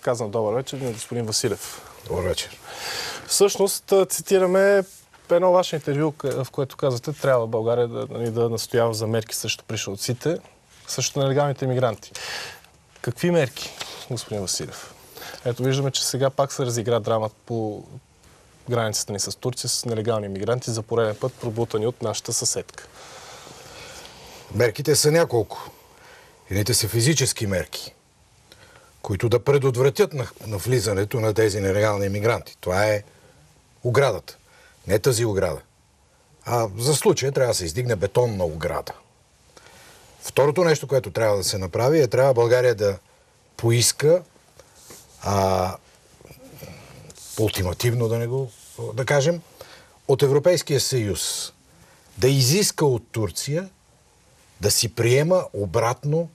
казвам добър вечер на господин Василев. Добър вечер. Всъщност цитираме едно ваше интервю, в което казвате, трябва България да настоява за мерки срещу пришълците, срещу нелегалните мигранти. Какви мерки, господин Василев? Ето виждаме, че сега пак се разигра драмата по границата ни с Турция с нелегални мигранти, за пореден път пробутани от нашата съседка. Мерките са няколко. Едните са физически мерки, които да предотвратят на влизането на тези нелегални мигранти. Това е оградата. Не тази ограда. А за случая трябва да се издигне бетонна ограда. Второто нещо, което трябва да се направи, трябва България да поиска ултимативно да кажем, от Европейския съюз да изиска от Турция да си приема обратно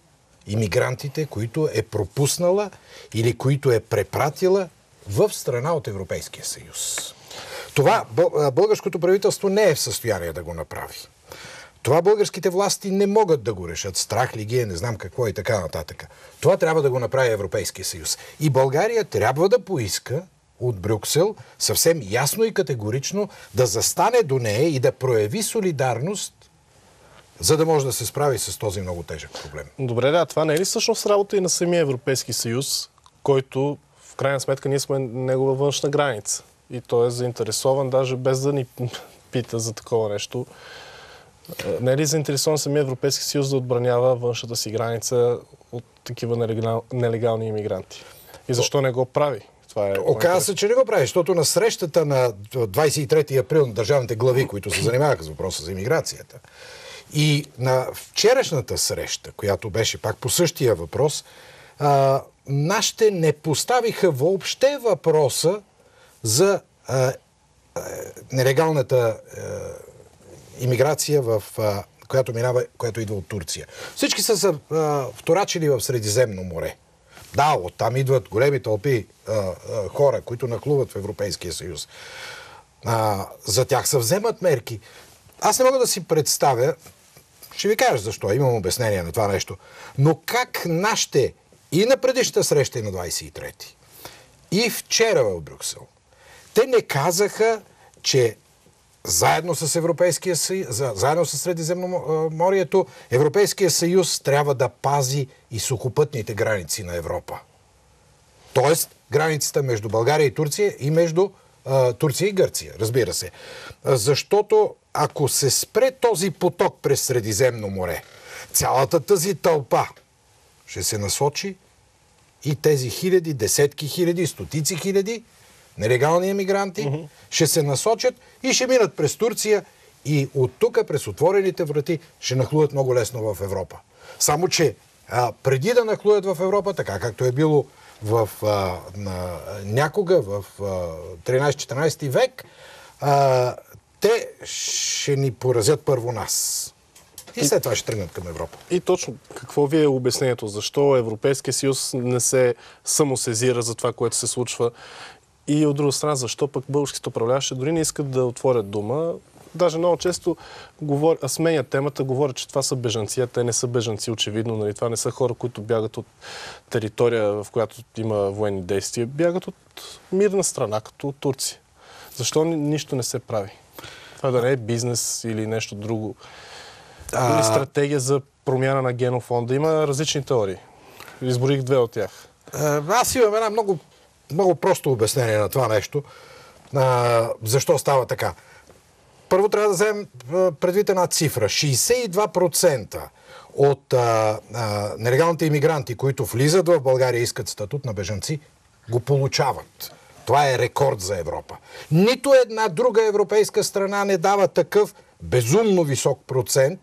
имигрантите, които е пропуснала или които е препратила в страна от Европейския съюз. Това българското правителство не е в състояние да го направи. Това българските власти не могат да го решат. Страх ли ги е, не знам какво и така нататък. Това трябва да го направи Европейския съюз. И България трябва да поиска от Брюксел съвсем ясно и категорично да застане до нея и да прояви солидарност, за да може да се справи с този много тежък проблем. Добре, да, това не е ли всъщност работа и на самия Европейски съюз, който в крайна сметка ние сме негова външна граница и той е заинтересован, даже без да ни пита за такова нещо. Не е ли заинтересован самия Европейски съюз да отбранява външната си граница от такива нелегални имигранти? И защо не го прави? Оказва се, че не го прави, защото на срещата на 23 април на държавните глави, които се занимаваха с въпроса за имиграцията, и на вчерашната среща, която беше пак по същия въпрос, нашите не поставиха въобще въпроса за нелегалната имиграция, която идва от Турция. Всички са се вторачили в Средиземно море. Да, оттам идват големи тълпи хора, които нахлуват в Европейския съюз. За тях се вземат мерки. Аз не мога да си представя, ще ви кажа защо, имам обяснение на това нещо, но как нашите и на предишната среща и на 23-ти, и вчера в Брюксел, те не казаха, че заедно с Европейския съюз, заедно с Средиземноморието, Европейския съюз трябва да пази и сухопътните граници на Европа. Тоест, границата между България и Турция и между Турция и Гърция, разбира се. Защото ако се спре този поток през Средиземно море, цялата тази тълпа ще се насочи и тези хиляди, десетки хиляди, стотици хиляди нелегални емигранти ще се насочат и ще минат през Турция и от тук през отворените врати ще нахлуят много лесно в Европа. Само че преди да нахлуят в Европа, така както е било някога в 13-14 век, те ще ни поразят първо нас. И след това ще тръгнат към Европа. И точно какво ви е обяснението? Защо Европейския съюз не се самосезира за това, което се случва? И от друга страна, защо пък българските управляващи дори не искат да отворят дума? Даже много често сменят темата, говорят, че това са бежанци, а те не са бежанци, очевидно. Нали? Това не са хора, които бягат от територия, в която има военни действия. Бягат от мирна страна, като Турция. Защо нищо не се прави? Това да не е бизнес или нещо друго. Или стратегия за промяна на генофонда. Има различни теории. Изборих две от тях. Аз имам една много просто обяснение на това нещо. Защо става така? Първо трябва да вземем предвид една цифра. 62% от нелегалните имигранти, които влизат в България и искат статут на бежанци, го получават. Това е рекорд за Европа. Нито една друга европейска страна не дава такъв безумно висок процент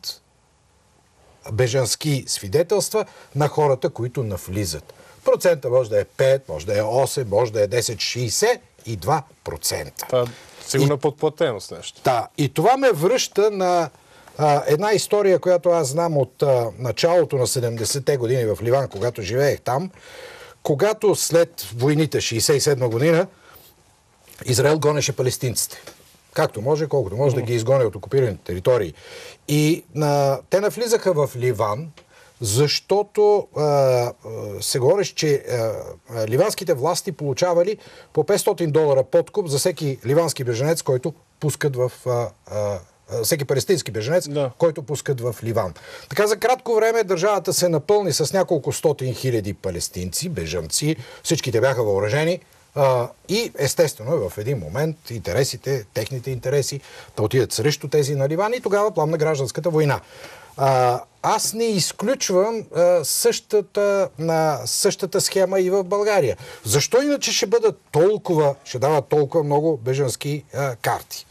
бежански свидетелства на хората, които навлизат. Процента може да е 5, може да е 8, може да е 10, 62%. Това сигурно е подплатеност нещо. Да, и това ме връща на една история, която аз знам от началото на 70-те години в Ливан, когато живеех там, когато след войните, 67 година, Израел гонеше палестинците. Както може, колкото може да ги изгони от окупираните територии. И те навлизаха в Ливан защото се говориш, че ливанските власти получавали по $500 подкуп за всеки ливански беженец, който пускат в всеки палестински беженец, който пускат в Ливан. Така за кратко време държавата се напълни с няколко стотин хиляди палестинци, бежанци, всичките бяха въоръжени и естествено в един момент техните интереси да отидат срещу тези на Ливан и тогава пламна гражданската война. Аз не изключвам същата схема и в България. Защо иначе ще дават толкова много бежански карти,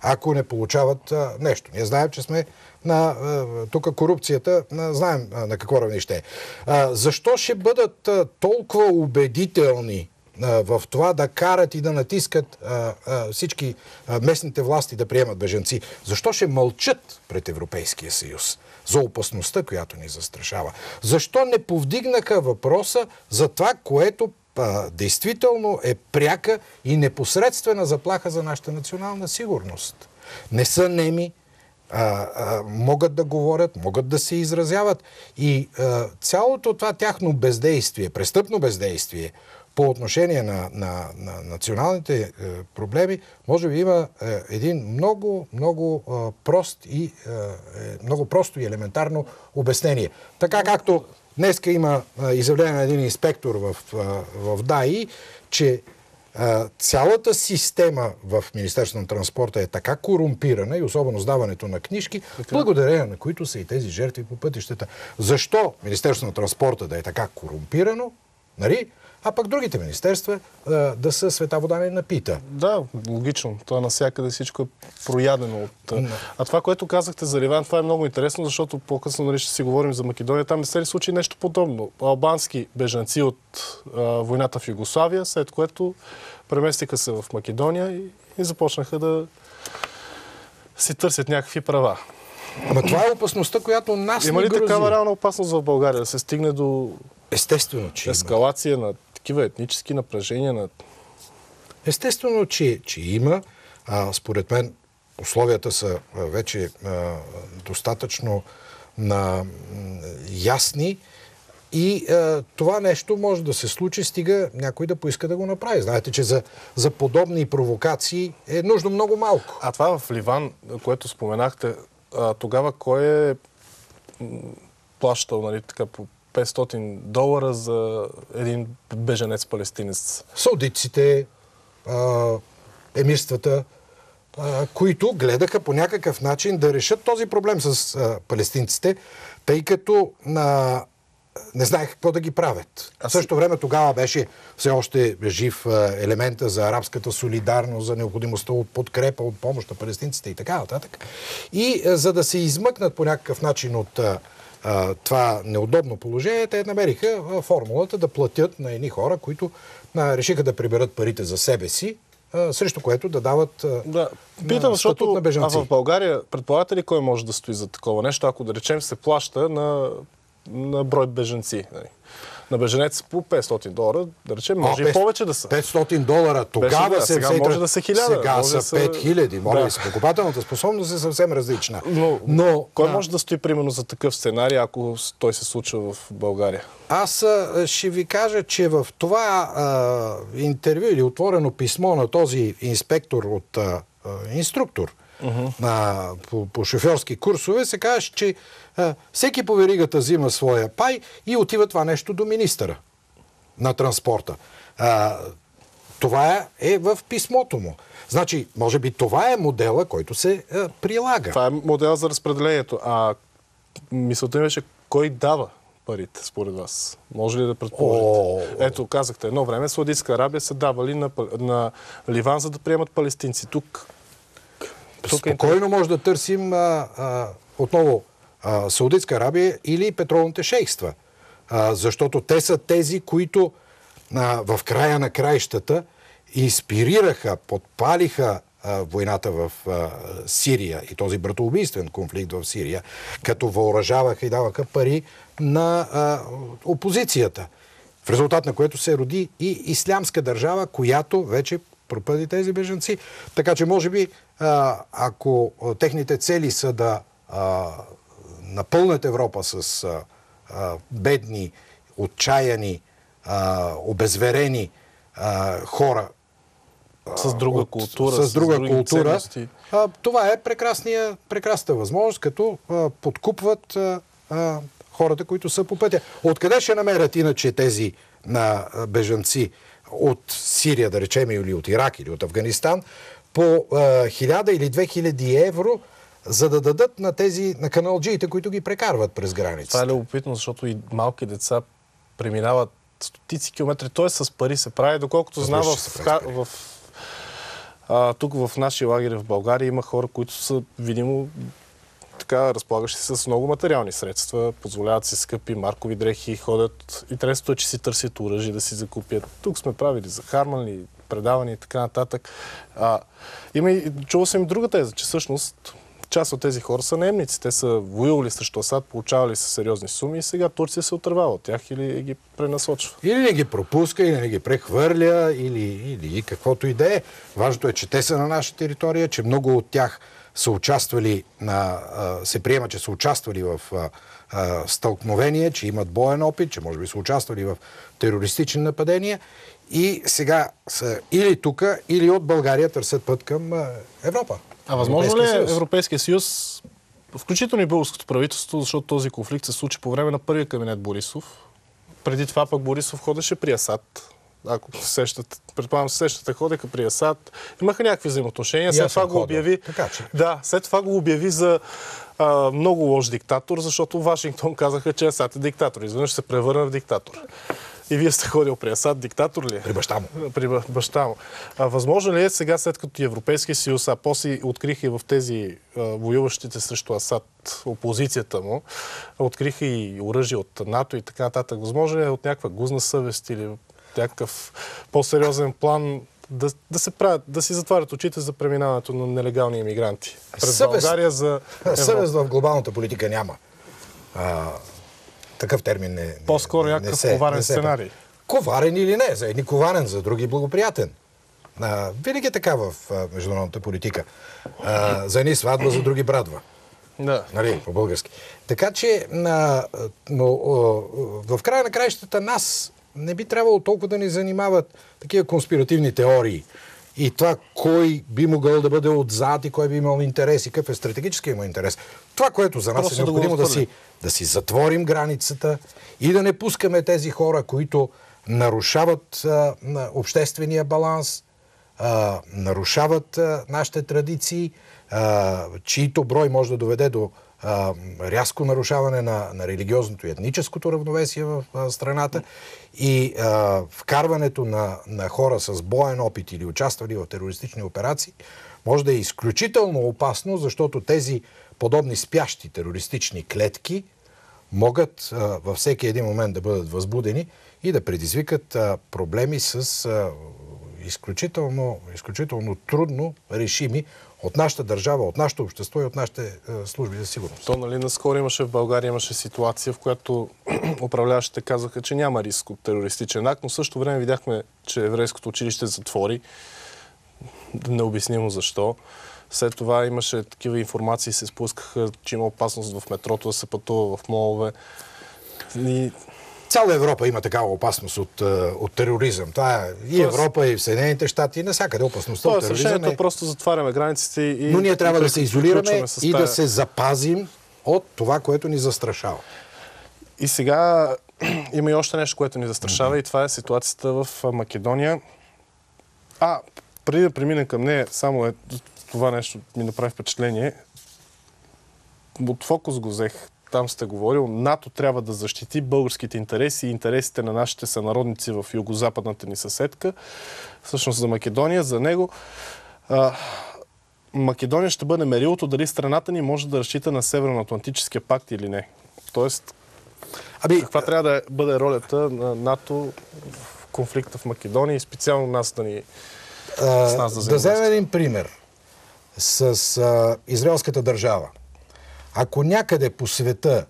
ако не получават нещо? Ние знаем, че сме тук корупцията, знаем на какво равнище е. Защо ще бъдат толкова убедителни в това да карат и да натискат всички местните власти да приемат бежанци? Защо ще мълчат пред Европейския съюз за опасността, която ни застрашава? Защо не повдигнаха въпроса за това, което действително е пряка и непосредствена заплаха за нашата национална сигурност? Не са неми, могат да говорят, могат да се изразяват и цялото това тяхно бездействие, престъпно бездействие по отношение на националните проблеми, може би има един много просто и елементарно обяснение. Така както днеска има изявление на един инспектор в ДАИ, че цялата система в Министерството на транспорта е така корумпирана и особено с даването на книжки, благодарение на които са и тези жертви по пътищата. Защо Министерството на транспорта да е така корумпирано, нали? А пък другите министерства да са света вода не напита. Да, логично. Това навсякъде всичко е проядено. А това, което казахте за Ливан, това е много интересно, защото по-късно ще си говорим за Македония. Там не се ли случи нещо подобно? Албански бежанци от войната в Югославия, след което преместиха се в Македония и започнаха да си търсят някакви права. Ама това е опасността, която нас не грози. Има ли такава реална опасност в България да се стигне до ескалация на такива етнически напрежения? Естествено, че има. Според мен условията са вече достатъчно ясни и това нещо може да се случи, стига някой да поиска да го направи. Знаете, че за подобни провокации е нужно много малко. А това в Ливан, което споменахте, тогава кой е плащал, нали, така по $500 за един беженец-палестинец? Саудитците, емирствата, които гледаха по някакъв начин да решат този проблем с палестинците, тъй като не знаеха какво да ги правят. В същото време тогава беше все още жив елемента за арабската солидарност, за необходимостта от подкрепа, от помощ на палестинците и така нататък. И за да се измъкнат по някакъв начин от това неудобно положение, те намериха формулата да платят на едни хора, които решиха да приберат парите за себе си, срещу което да дават питам, статут на бежанци. А в България, предполагате ли кой може да стои за такова нещо, ако да речем се плаща на брой бежанци? На беженец по $500, да речем, може и повече да са. $500 тогава сега може да са 1000. Сега са 5000. Моля ви се, покупателната способност е съвсем различна. Но кой може да стои примерно за такъв сценарий, ако той се случва в България? Аз ще ви кажа, че в това интервю или отворено писмо на този инспектор от инструктор по шофьорски курсове се каже, че всеки по веригата взима своя пай и отива това нещо до министъра на транспорта. Това е в писмото му. Значи, може би това е модела, който се прилага. Това е модел за разпределението. А мисълта ми беше, кой дава парите, според вас? Може ли да предположите? Ето, казахте, едно време Саудитска Арабия са давали на Ливан, за да приемат палестинци. Тук спокойно може да търсим отново Саудитска Арабия или петролните шейхства. Защото те са тези, които в края на краищата инспирираха, подпалиха войната в Сирия и този братоубийствен конфликт в Сирия, като въоръжаваха и даваха пари на опозицията. В резултат на което се роди и ислямска държава, която вече пропъди тези бежанци. Така че, може би, ако техните цели са да напълнят Европа с бедни, отчаяни, обезверени хора с друга култура, с друга култура, това е прекрасна възможност, като подкупват хората, които са по пътя. Откъде ще намерят иначе тези бежанци от Сирия, да речем, или от Ирак, или от Афганистан, по 1000 или 2000 евро, за да дадат на каналджиите, които ги прекарват през границата? Това е любопитно, защото и малки деца преминават стотици километри. Той с пари се прави, доколкото знам тук в нашия лагер в България има хора, които са видимо така разполагащи с много материални средства, позволяват си скъпи маркови дрехи, ходят. Интересното е, че си търсят оръжие да си закупят. Тук сме правили захармани, предавани и така нататък. Чувал съм и друга теза, че всъщност част от тези хора са наемници. Те са воювали срещу Асад, получавали са сериозни суми и сега Турция се отървава от тях или ги пренасочва. Или не ги пропуска, или не ги прехвърля, или каквото и да е. Важното е, че те са на наша територия, че много от тях са участвали се приема, че са участвали в стълкновения, че имат боен опит, че може би са участвали в терористични нападения и сега са или тук, или от България търсят път към Европа. А възможно ли е Европейския съюз, включително и българското правителство, защото този конфликт се случи по време на първия кабинет Борисов? Преди това пък Борисов ходеше при Асад. Ако се сещате, предполагам се сещате, ходеха при Асад. Имаха някакви взаимоотношения. След това го обяви. След това го обяви за много лош диктатор, защото Вашингтон казаха, че Асад е диктатор. Изведнъж се превърна в диктатор. И вие сте ходил при Асад, диктатор ли е? При баща му. При баща му. Възможно ли е сега, след като Европейския съюз, а после откриха и в тези воюващите срещу Асад опозицията му, откриха и оръжие от НАТО и така нататък, възможно ли е от някаква гузна съвест или някакъв по-сериозен план да си затварят очите за преминаването на нелегални имигранти през България за Европа? Съвест в глобалната политика няма. Такъв термин не по-скоро някакъв коварен сценарий. Коварен или не. За едни коварен, за други благоприятен. Винаги е така в международната политика. За едни сватба, за други брадва. Да. Нали, по-български. Така че, но в края на краищата нас не би трябвало толкова да ни занимават такива конспиративни теории. И това кой би могъл да бъде отзад и кой би имал интерес и какъв е стратегически има интерес. Това, което за нас просто е необходимо да си затворим границата и да не пускаме тези хора, които нарушават обществения баланс, нарушават нашите традиции, чието брой може да доведе до рязко нарушаване на религиозното и етническото равновесие в страната и вкарването на хора с боен опит или участвали в терористични операции може да е изключително опасно, защото тези подобни спящи терористични клетки могат във всеки един момент да бъдат възбудени и да предизвикат проблеми с изключително трудно решими от нашата държава, от нашето общество и от нашите служби за сигурност. То, нали, наскоро в България имаше ситуация, в която управляващите казаха, че няма риск от терористичен акт, но в същото време видяхме, че еврейското училище затвори. Необяснимо защо. След това имаше такива информации, се спускаха, че има опасност в метрото да се пътува в молове. Цяла Европа има такава опасност от тероризъм. Това е и Европа, и в Съединените щати, и навсякъде опасността от тероризъм. Решението просто затваряме границите и... Но ние трябва да се изолираме и да се запазим от това, което ни застрашава. И сега има и още нещо, което ни застрашава, и това е ситуацията в Македония. Преди да преминем към нея, само това нещо ми направи впечатление. От фокус го взех. Там сте говорил, НАТО трябва да защити българските интереси и интересите на нашите сънародници в югозападната ни съседка. Всъщност за Македония, за него. Македония ще бъде мерилото дали страната ни може да разчита на Северноатлантическия пакт или не. Тоест, каква трябва да бъде ролята на НАТО в конфликта в Македония и специално нас да ни... да вземем един пример с израелската държава. Ако някъде по света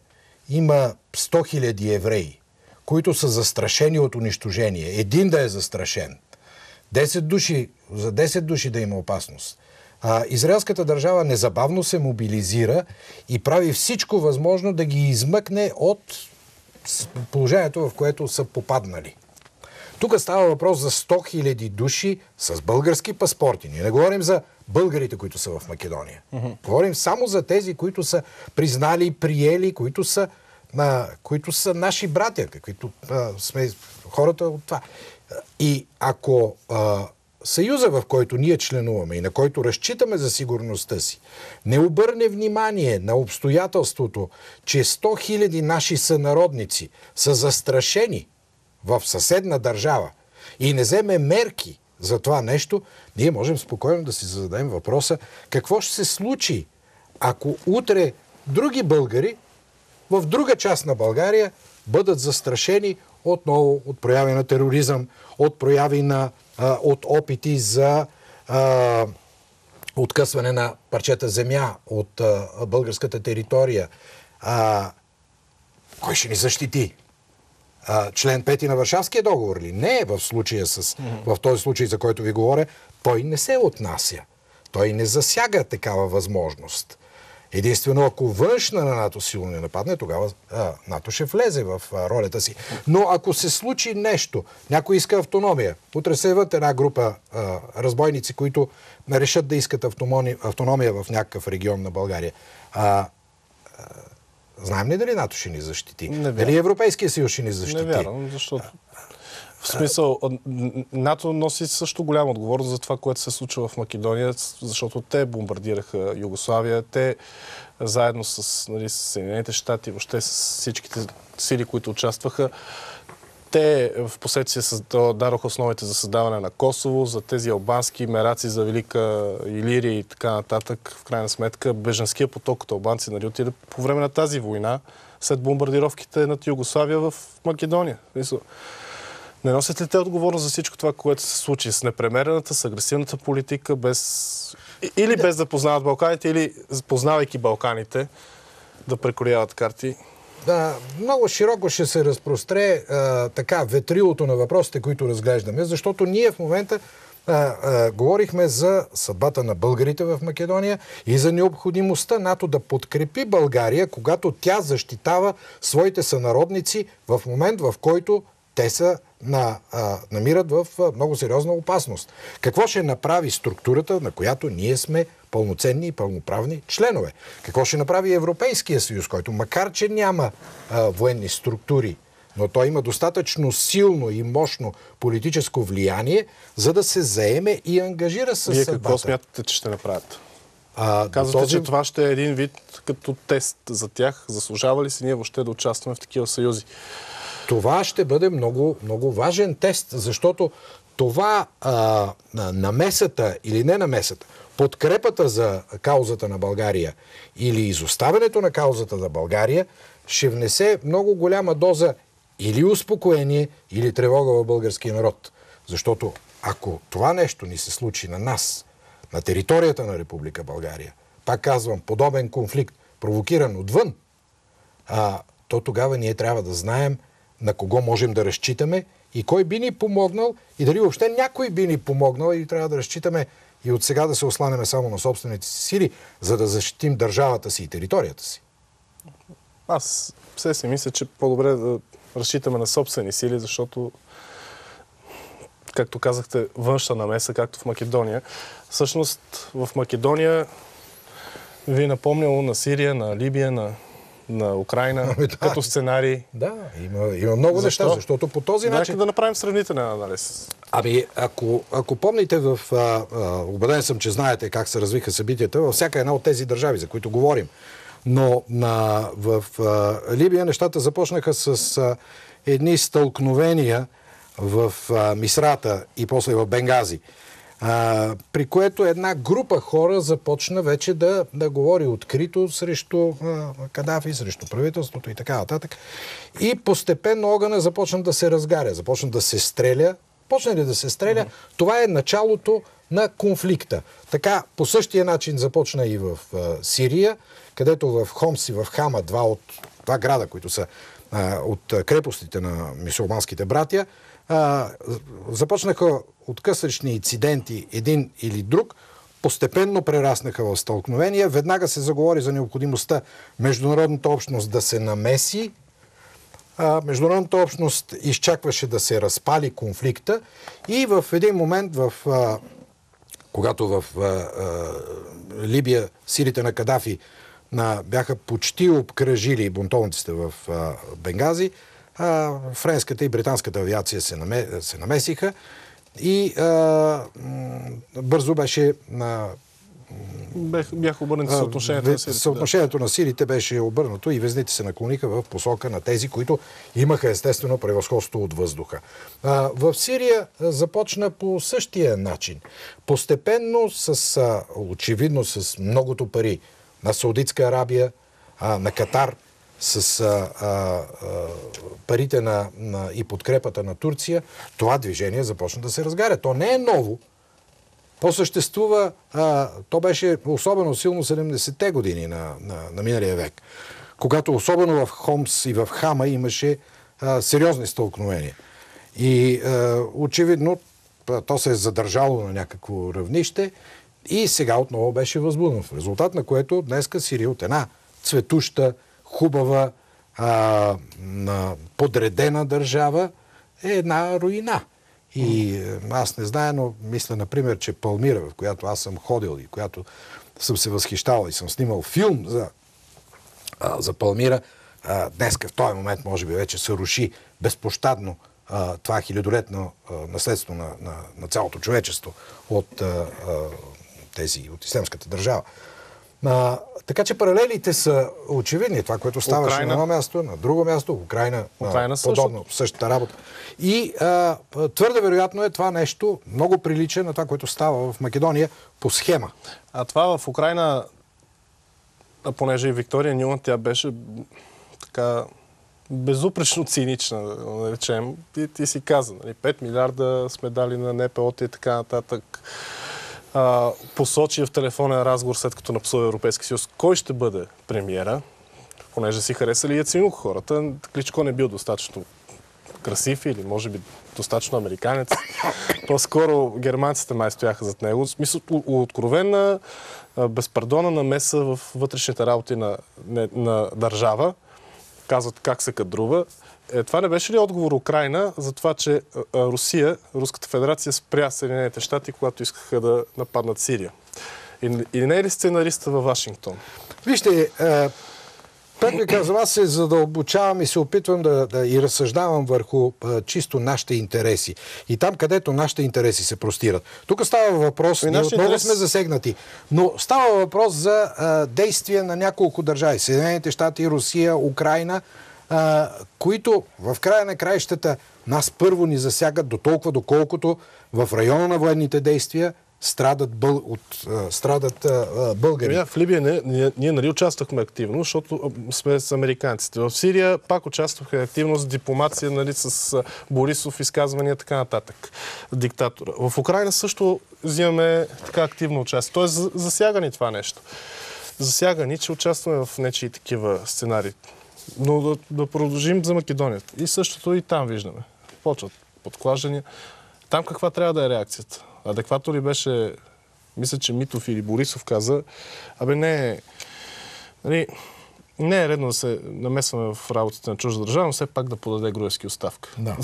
има 100 000 евреи, които са застрашени от унищожение, един да е застрашен, 10 души да има опасност, израелската държава незабавно се мобилизира и прави всичко възможно да ги измъкне от положението, в което са попаднали. Тук става въпрос за 100 000 души с български паспорти. Ние не говорим за българите, които са в Македония. Говорим само за тези, които са признали, приели, които са наши братя, каквито сме хората от това. И ако съюза, в който ние членуваме и на който разчитаме за сигурността си, не обърне внимание на обстоятелството, че 100 000 наши сънародници са застрашени в съседна държава и не вземе мерки за това нещо, ние можем спокойно да си зададем въпроса какво ще се случи, ако утре други българи в друга част на България бъдат застрашени отново от прояви на тероризъм, от прояви от опити за откъсване на парчета земя от българската територия. Кой ще ни защити? Член 5 на Варшавския договор ли? Не, в този случай, за който ви говоря, той не се отнася. Той не засяга такава възможност. Единствено, ако външна на НАТО силно не нападне, тогава НАТО ще влезе в ролята си. Но ако се случи нещо, някой иска автономия, утре се явят една група разбойници, които решат да искат автономия в някакъв регион на България. Знаем ли дали НАТО ще ни защити? Дали Европейския съюз ще ни защити? Не вярвам, защото в смисъл, НАТО носи също голяма отговорност за това, което се случва в Македония, защото те бомбардираха Югославия, те заедно с Съединените щати, въобще с всичките сили, които участваха, те в последствие дадоха основите за създаване на Косово, за тези албански мераци, за Велика Илирия и така нататък. В крайна сметка, бежанския поток от албанци отиде по време на тази война, след бомбардировките над Югославия в Македония. Не носят ли те отговорност за всичко това, което се случи с непремерената, с агресивната политика, без да познават Балканите, или познавайки Балканите, да прекрояват карти? Да, много широко ще се разпростре ветрилото на въпросите, които разглеждаме, защото ние в момента говорихме за съдбата на българите в Македония и за необходимостта НАТО да подкрепи България, когато тя защитава своите сънародници в момент, в който те се намират в много сериозна опасност. Какво ще направи структурата, на която ние сме пълноценни и пълноправни членове? Какво ще направи Европейския съюз, който макар че няма военни структури, но той има достатъчно силно и мощно политическо влияние, за да се заеме и ангажира с съдбата? Вие какво смятате, че ще направят? Казвате, че това ще е един вид като тест за тях. Заслужава ли си ние въобще да участваме в такива съюзи? Това ще бъде много, много важен тест, защото това намесата или не намесата, подкрепата за каузата на България или изоставянето на каузата на България ще внесе много голяма доза или успокоение, или тревога в българския народ. Защото ако това нещо ни се случи на нас, на територията на Република България, пак казвам, подобен конфликт, провокиран отвън, то тогава ние трябва да знаем на кого можем да разчитаме и кой би ни помогнал и дали въобще някой би ни помогнал и трябва да разчитаме и от сега да се осланяме само на собствените си сили, за да защитим държавата си и територията си. Аз все си мисля, че по-добре да разчитаме на собствени сили, защото, както казахте, външна намеса, както в Македония. Всъщност в Македония ви напомняло на Сирия, на Либия, на Украйна, като сценарий. Да, има много неща, защото по този начин... Да направим сравнителен анализ. Ако помните, убеден съм, че знаете как се развиха събитията във всяка една от тези държави, за които говорим, но в Либия нещата започнаха с едни стълкновения в Мисрата и после в Бенгази, при което една група хора започна вече да говори открито срещу Кадафи, срещу правителството и така нататък. И постепенно огъня започна да се разгаря, започна да се стреля. Почна ли да се стреля? Това е началото на конфликта. Така, по същия начин започна и в Сирия, където в Хомс и в Хама, два града, които са от крепостите на мюсюлманските братя, започнаха откъслечни инциденти един или друг, постепенно прераснаха в стълкновения. Веднага се заговори за необходимостта международната общност да се намеси. международната общност изчакваше да се разпали конфликта и в един момент, когато в Либия силите на Кадафи бяха почти обкръжили бунтовниците в Бенгази, френската и британската авиация се намесиха и бързо беше бяха обърнати съотношението на силите. Съотношението на силите беше обърнато и везните се наклониха в посока на тези, които имаха естествено превъзходство от въздуха. В Сирия започна по същия начин. Постепенно, очевидно с многото пари на Саудитска Арабия, на Катар, с парите и подкрепата на Турция, това движение започна да се разгаря. То не е ново. То беше особено силно 70-те години на миналия век, когато особено в Хомс и в Хама имаше сериозни стълкновения. И очевидно то се е задържало на някакво равнище и сега отново беше възбудено. В резултат на което днеска Сирия от една цветуща, хубава, подредена държава е една руина. И аз не знае, но мисля, например, че Палмира, в която аз съм ходил и която съм се възхищавал и съм снимал филм за Палмира, днеска в този момент може би вече се руши безпощадно това хилядолетно наследство на цялото човечество от ислямската държава. Така че паралелите са очевидни. Това, което ставаше на едно място, на друго място, Украина подобно, същата работа. И твърде вероятно е това нещо, много прилича на това, което става в Македония по схема. А това в Украина, понеже и Виктория Нюлан, тя беше така безупречно цинична, да наречем. Ти си каза, 5 милиарда сме дали на НПО-та и така нататък. Посочи в телефонен разговор, след като напсува Европейски съюз, кой ще бъде премиера, понеже си харесали Яценюк хората. Кличко не бил достатъчно красив или може би достатъчно американец. По-скоро германците май стояха зад него. В смисъл, откровена, безпардонна намеса в вътрешните работи на държава. Казват как се кадрува. Това не беше ли отговор Украина за това, че Руската федерация спря Съединените щати, когато искаха да нападнат Сирия? И не е ли сценариста във Вашингтон? Вижте, пак ви казвам, аз се задълбочавам и се опитвам да и разсъждавам върху чисто нашите интереси. И там, където нашите интереси се простират. Тук става въпрос, ние отново сме засегнати, но става въпрос за действия на няколко държави. Съединените щати, Русия, Украина, които в края на краищата нас първо ни засягат дотолкова, доколкото в района на военните действия страдат българи. В Либия ние нали участвахме активно, защото сме с американците. В Сирия пак участваха активно с дипломация, нали, с Борисов, изказвания и така нататък. Диктатора. В Украина също взимаме така активно участие. Тоест засяга ни това нещо. Засяга ни, че участваме в нечии такива сценарии. Но да продължим за Македония. И същото и там виждаме. Почват подклаждания. Там каква трябва да е реакцията? Адекватно ли беше, мисля, че Митов или Борисов каза, не е редно да се намесваме в работата на чужда държава, но все пак да подаде Груевски оставка. Да.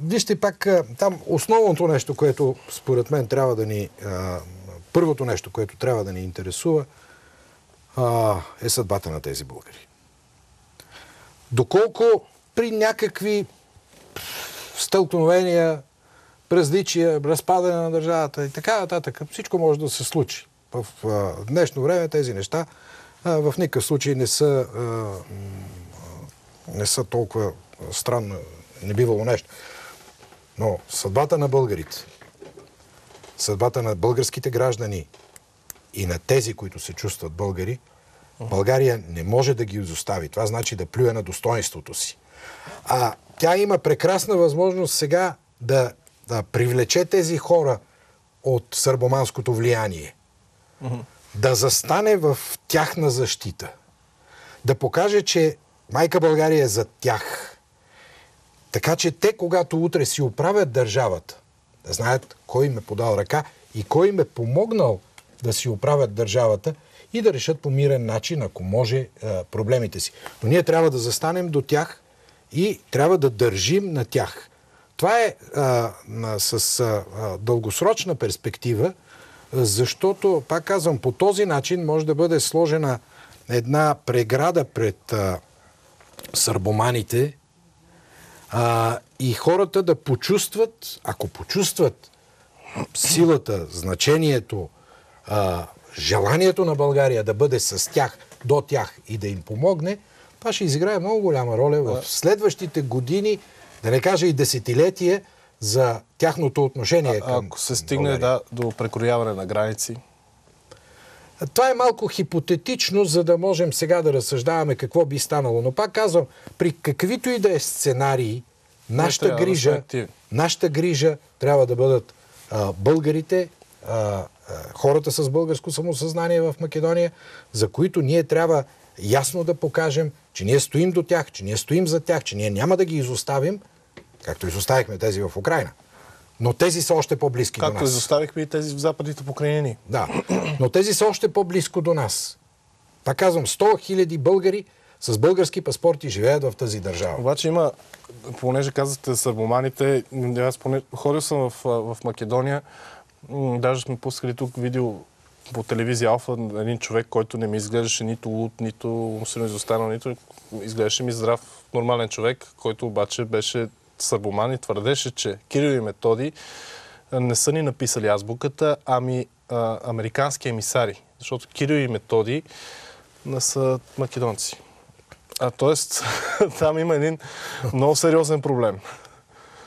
Вижте пак, там основното нещо, което според мен трябва да ни... първото нещо, което трябва да ни интересува, е съдбата на тези българи. Доколко при някакви стълкновения, различия, разпадане на държавата и така нататък, всичко може да се случи. В днешно време тези неща в никакъв случай не са толкова странно, не бивало нещо. Но съдбата на българите, съдбата на българските граждани и на тези, които се чувстват българи, България не може да ги изостави. Това значи да плюе на достоинството си. Тя има прекрасна възможност сега да привлече тези хора от сърбоманското влияние. Да застане в тяхна защита. Да покаже, че майка България е за тях. Така че те, когато утре си оправят държавата, да знаят кой им е подал ръка и кой им е помогнал да си оправят държавата и да решат по мирен начин, ако може, проблемите си. Но ние трябва да застанем до тях и трябва да държим на тях. Това е с дългосрочна перспектива, защото, пак казвам, по този начин може да бъде сложена една преграда пред сърбоманите и хората да почувстват, ако почувстват силата, значението, желанието на България да бъде с тях, до тях и да им помогне, това ще изиграе много голяма роля в следващите години, да не кажа и десетилетие, за тяхното отношение към ако се стигне до прекрояване на граници? Това е малко хипотетично, за да можем сега да разсъждаваме какво би станало. Но пак казвам, при каквито и да е сценарии, нашата грижа трябва да бъдат българите, хората с българско самосъзнание в Македония, за които ние трябва ясно да покажем, че ние стоим до тях, че ние стоим за тях, че ние няма да ги изоставим, както изоставихме тези в Украйна. Но тези са още по-близки до нас. Както изоставихме и тези в западните покрайнини. Да, но тези са още по-близко до нас. Пак казвам, 100 000 българи с български паспорти живеят в тази държава. Обаче има, понеже казвате сърбоманите, аз ходил съм в Македония, даже сме пускали тук видео по телевизия Алфа, един човек, който не ми изглеждаше нито луд, нито силно изостанал, нито изглеждаше ми здрав, нормален човек, който обаче беше сърбоман и твърдеше, че Кирил и Методий не са ни написали азбуката, ами американски емисари. Защото Кирил и Методий не са македонци. Тоест, там има един много сериозен проблем.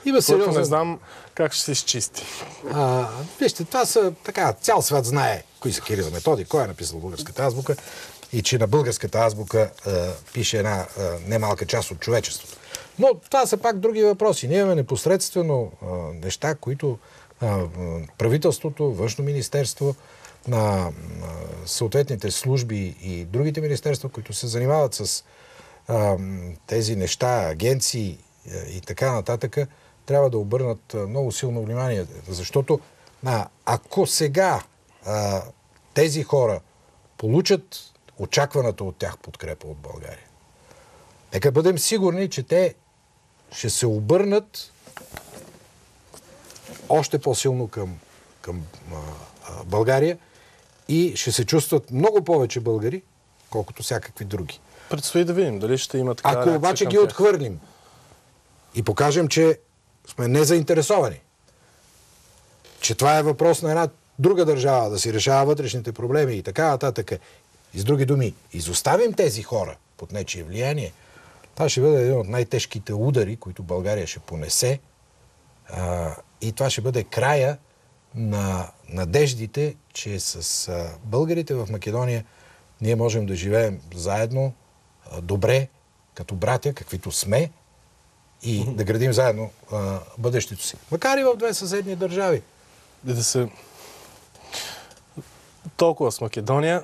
Има сериозен. Не знам как ще се изчисти. Вижте, това са така, цял свят знае кои са Кирил и Методий, кой е написал българската азбука и че на българската азбука пише една немалка част от човечеството. Но това са пак други въпроси. Ние имаме непосредствено неща, които правителството, външно министерство, на съответните служби и другите министерства, които се занимават с тези неща, агенции и така нататък, трябва да обърнат много силно внимание. Защото ако сега тези хора получат очакваната от тях подкрепа от България, нека бъдем сигурни, че те ще се обърнат още по-силно към България и ще се чувстват много повече българи, колкото всякакви други. Предстои да видим дали ще има такава реакция. Ако обаче ги отхвърлим и покажем, че сме незаинтересовани, че това е въпрос на една друга държава да си решава вътрешните проблеми и така нататък, и с други думи, изоставим тези хора под нечие влияние, това ще бъде един от най-тежките удари, които България ще понесе, и това ще бъде края на надеждите, че с българите в Македония ние можем да живеем заедно, добре, като братя, каквито сме, и да градим заедно бъдещето си. Макар и в две съседни държави. Да се... Толкова с Македония.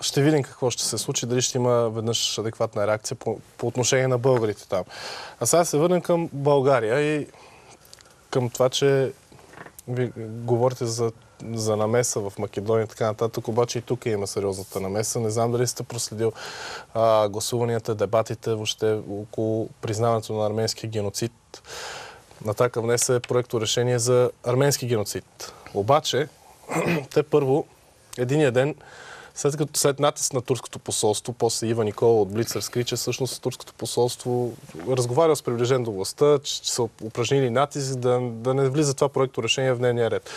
Ще видим какво ще се случи, дали ще има веднъж адекватна реакция по отношение на българите там. А сега се върнем към България и към това, че ви говорите за намеса в Македония и така нататък, обаче и тук има сериозната намеса. Не знам дали сте проследил гласуванията, дебатите въобще около признаването на арменския геноцид. Атака внесе проекто решение за арменски геноцид. Обаче, те първо, единия ден, след натиск на турското посолство, после Ива Никола от Блиц разкри, че всъщност турското посолство разговаря с приближен до властта, че са упражнили натиск да не влиза това проекто решение в дневния ред.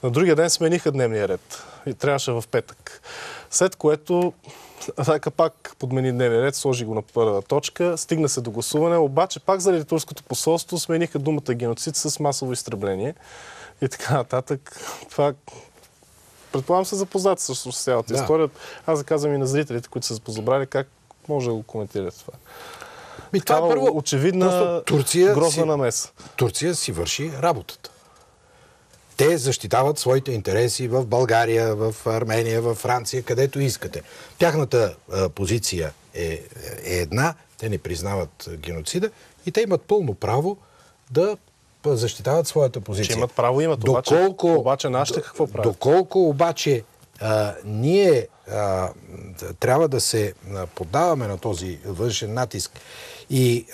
На другия ден смениха дневния ред и трябваше в петък. След което Атака пак подмени дневния ред, сложи го на първа точка, стигна се до гласуване, обаче пак заради турското посолство смениха думата геноцид с масово изтребление и така нататък. Това предполагам се запознати с цялата история. Аз да казвам и на зрителите, които са се позабрали, как може да го коментирате това. Това е първо очевидна грозна намеса. Турция си върши работата. Те защитават своите интереси в България, в Армения, в Франция, където искате. Тяхната позиция е една, те не признават геноцида и те имат пълно право да защитават своята позиция. Че имат право, имат. Обаче нашите какво правят? Доколко обаче ние трябва да се поддаваме на този външен натиск и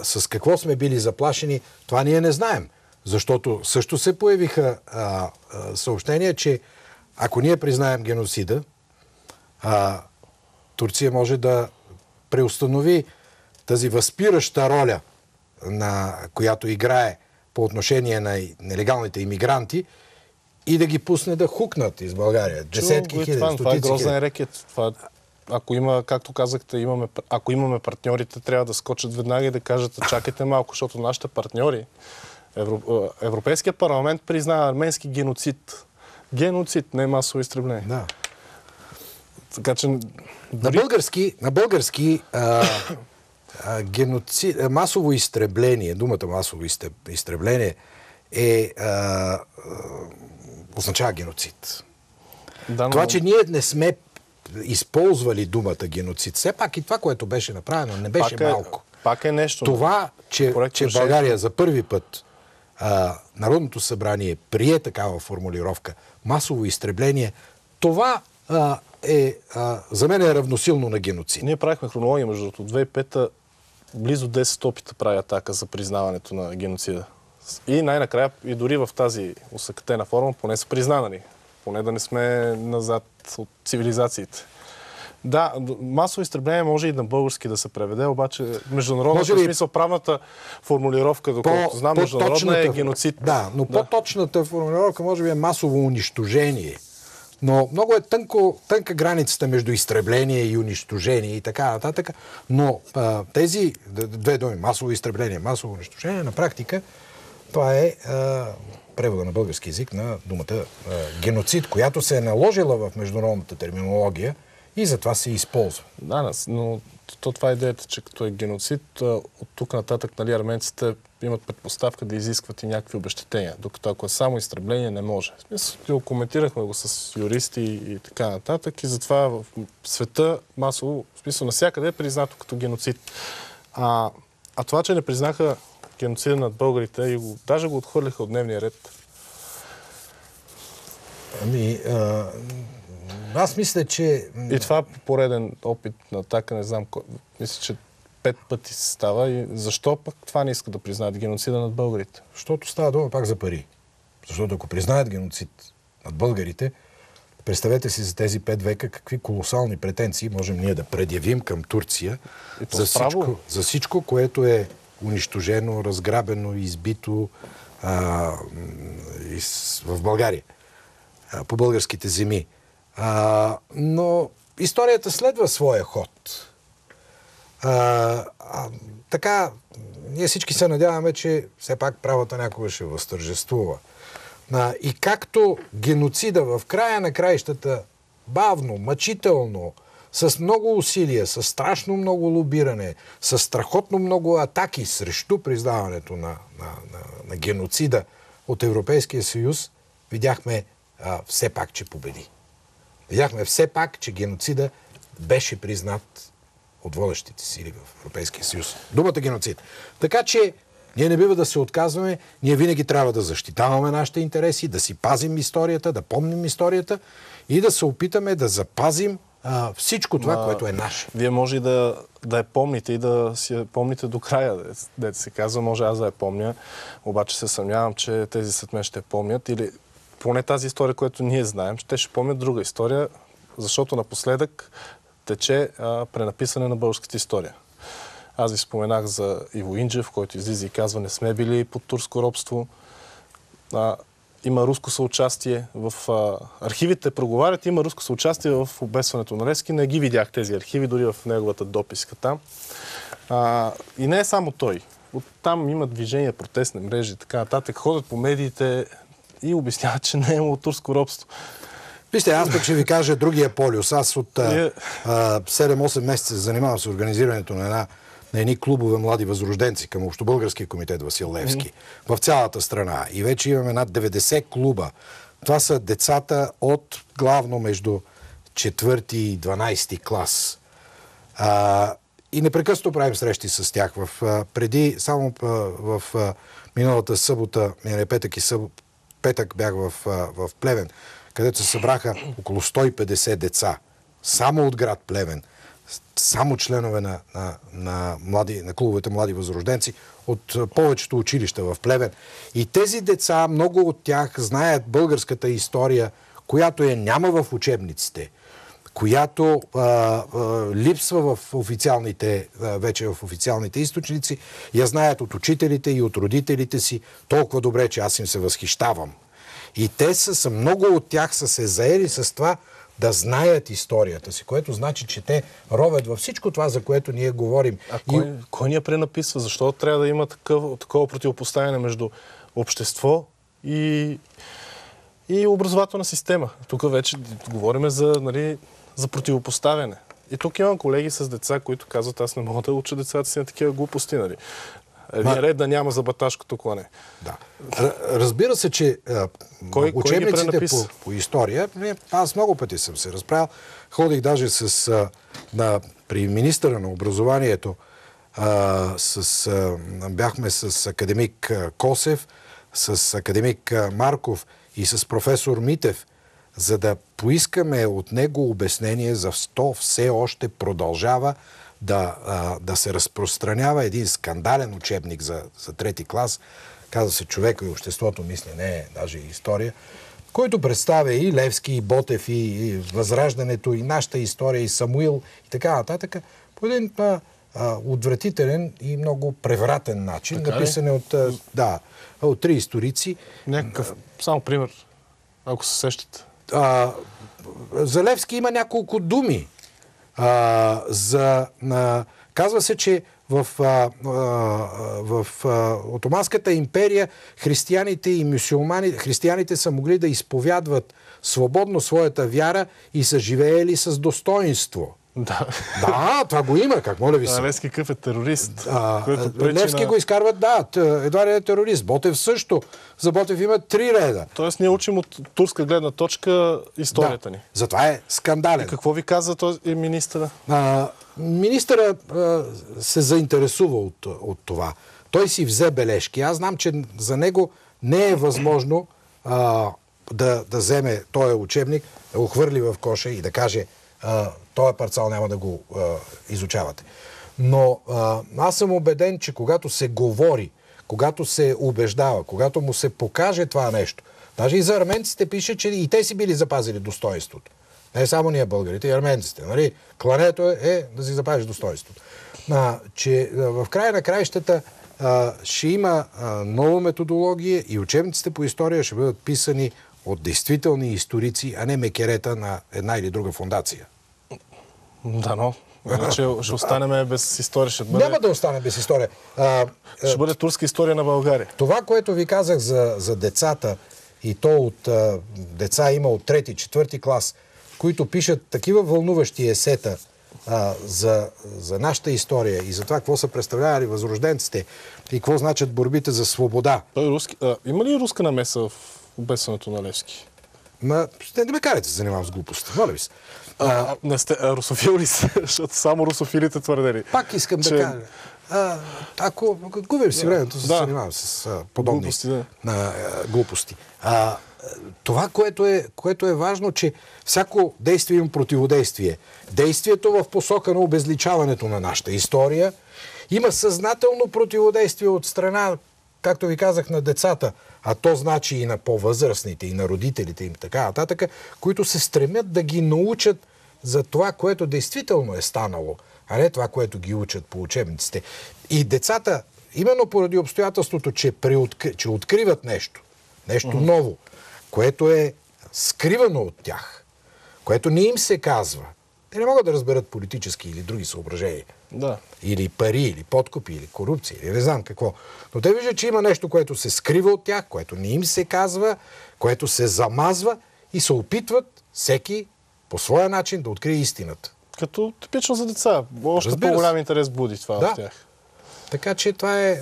с какво сме били заплашени, това ние не знаем. Защото също се появиха съобщения, че ако ние признаем геноцида, Турция може да преустанови тази възпираща роля, която играе по отношение на нелегалните имигранти и да ги пусне да хукнат из България. Десетки хиляди, стотици хиляди. Това е грозен рекет. Ако има, както казахте, ако имаме партньорите, трябва да скочат веднага и да кажат, чакайте малко, защото нашите партньори, Европейския парламент признава арменски геноцид. Геноцид, не масово изтребление. Да. Така че... На български геноцид, масово изтребление, думата масово изтребление означава геноцид. Да, това, че ние не сме използвали думата геноцид, все пак и това, което беше направено, не беше малко. Пак е нещо. Това, че България за първи път Народното събрание прие такава формулировка масово изтребление, това за мен е равносилно на геноцид. Ние правихме хронология, между другото. 2005-та близо 10 опита прави атака за признаването на геноцида. И най-накрая, и дори в тази усъкътена форма, поне са признавани. Поне да не сме назад от цивилизациите. Да, масово изтребление може и на български да се преведе, обаче международната, в смисъл правната формулировка, доколкото знам, международна е геноцид. Да, но по-точната формулировка може би е масово унищожение. Но много е тънка границата между изтребление и унищожение и така нататък. Но тези две думи, масово изтребление, масово унищожение, на практика това е превода на български език на думата геноцид, която се е наложила в международната терминология и затова се използва. Да, но това е идеята, че като е геноцид, от тук нататък, нали, арменците имат предпоставка да изискват и някакви обезщетения, докато ако е само изтребление, не може. В смисъл, коментирахме го с юристи и така нататък, и затова в света масово, в смисъл, навсякъде е признато като геноцид. А това, че не признаха геноцида над българите и даже го отхвърлиха от дневния ред. Аз мисля, че... И това пореден опит на атака, не знам, мисля, че 5 пъти се става. И защо пък това не иска да признаят геноцида над българите? Защото става дума пак за пари. Защото ако признаят геноцид над българите, представете си за тези 5 века какви колосални претенции можем ние да предявим към Турция за всичко, което е унищожено, разграбено, избито в България, по българските земи. Но историята следва своя ход. Така, ние всички се надяваме, че все пак правата някога ще възтържествува. И както геноцида в края на краищата бавно, мъчително, с много усилия, с страшно много лобиране, с страхотно много атаки срещу признаването на геноцида от Европейския съюз, видяхме все пак, че победи. Видяхме все пак, че геноцида беше признат от водещите сили в Европейския съюз. Думата геноцид. Така че ние не бива да се отказваме, ние винаги трябва да защитаваме нашите интереси, да си пазим историята, да помним историята и да се опитаме да запазим всичко това, което е наше. Вие може и да я помните и да си я помните до края, дето се казва, може аз да я помня, обаче се съмнявам, че тези след мен ще я помнят, или поне тази история, която ние знаем, те ще помнят друга история, защото напоследък тече пренаписане на българската история. Аз ви споменах за Иво Инджев, който излиза и казва, не сме били под турско робство. Има руско съучастие в архивите, проговарят, има руско съучастие в обесването на Левски. Не ги видях тези архиви, дори в неговата дописка там. И не е само той. Оттам има движения, протестни мрежи и така нататък. Ходят по медиите и обясняват, че не е имало турско робство. Вижте, аз пък ще ви кажа другия полюс. Аз от 7-8 месеца се занимавам с организирането на едни клубове млади възрожденци към Общобългарския комитет Васил Левски в цялата страна. И вече имаме над 90 клуба. Това са децата от главно между 4 и 12 клас. И непрекъснато правим срещи с тях. Само в миналата събота, петък бях в Плевен, където се събраха около 150 деца, само от град Плевен, само членове на клубовете млади възрожденци от повечето училища в Плевен. И тези деца, много от тях знаят българската история, която няма в учебниците, която липсва в вече в официалните източници, я знаят от учителите и от родителите си толкова добре, че аз им се възхищавам. И те много от тях са се заели с това да знаят историята си, което значи, че те ровят във всичко това, за което ние говорим. А кой ни я пренаписва? Защо трябва да има такова противопоставяне между общество и образователна система? Тук вече говорим за противопоставяне. И тук имам колеги с деца, които казват, аз не мога да уча децата си на такива глупости. Един ред да няма за баташкото клане. Да. Разбира се, че учебниците по история, аз много пъти съм се разправил, ходих даже при министъра на образованието, бяхме с академик Косев, с академик Марков и с професор Митев, за да поискаме от него обяснение защо все още продължава да се разпространява един скандален учебник за трети клас, казва се "Човека и обществото", мисля, не е даже история, който представя и Левски, и Ботев, и Възраждането, и нашата история, и Самуил, и така нататък, по един отвратителен и много превратен начин, написан от три историци. Някакъв, само пример, ако се сещате. За Левски има няколко думи. Казва се, че в Отоманската империя християните и мюсюлманите, християните са могли да изповядват свободно своята вяра и са живеели с достоинство. Да, това го има, как моля ви се. Левски какъв е терорист. Левски го изкарват, едва ли е терорист. Ботев също. За Ботев има 3 реда. Тоест ние учим от турска гледна точка историята ни. Затова е скандален. И какво ви каза този министъра? Министъра се заинтересува от това. Той си взе бележки. Аз знам, че за него не е възможно да вземе този учебник, да го хвърли в коша и да каже този парцал няма да го изучавате. Но аз съм убеден, че когато се говори, когато се убеждава, когато му се покаже това нещо, даже и за арменците пише, че и те си били запазили достоинството. Не само ние българите, и арменците. Нали? Клането е да си запазиш достоинството. Че в края на краищата ще има нова методология и учебниците по история ще бъдат писани от действителни историци, а не мекерета на една или друга фондация. Да, иначе ще останем без история. Няма да остане без история. Ще бъде турска история на България. Това, което ви казах за децата, и то от деца има от 3-ти, 4-ти клас, които пишат такива вълнуващи есета за нашата история и за това какво са представлявали възрожденците и какво значат борбите за свобода. Има ли руска намеса в обесването на Левски? Не ме карайте да се занимавам с глупости. Моля ви се. Не сте русофил ли сте? Защото само русофилите твърдели. Пак искам да кажа. Ако губим си времето, се занимавам с подобни глупости. Това, което е важно, че всяко действие има противодействие. Действието в посока на обезличаването на нашата история има съзнателно противодействие от страна, както ви казах, на децата, а то значи и на по-възрастните, и на родителите им, така нататък, които се стремят да ги научат за това, което действително е станало, а не това, което ги учат по учебниците. И децата, именно поради обстоятелството, че откриват нещо ново, което е скривано от тях, което не им се казва, те не могат да разберат политически или други съображения. Да. Или пари, или подкупи, или корупция, или не знам какво. Но те виждат, че има нещо, което се скрива от тях, което не им се казва, което се замазва и се опитват всеки по своя начин да открие истината. Като типично за деца. Още по-голям интерес буди това в тях. Така че това е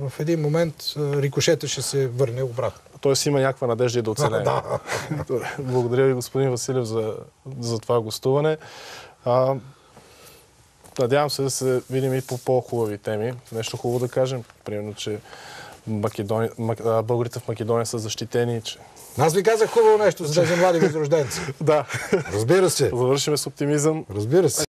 в един момент рикошета ще се върне обратно. Тоест има някаква надежда и да оцелее. Благодаря ви, господин Василев, за това гостуване. Надявам се да се видим и по по-хубави теми. Нещо хубаво да кажем. Примерно, че българите в Македония са защитени. Че... Аз ви казах хубаво нещо за тези млади възрожденци. Да. Разбира се. Завършиме с оптимизъм. Разбира се.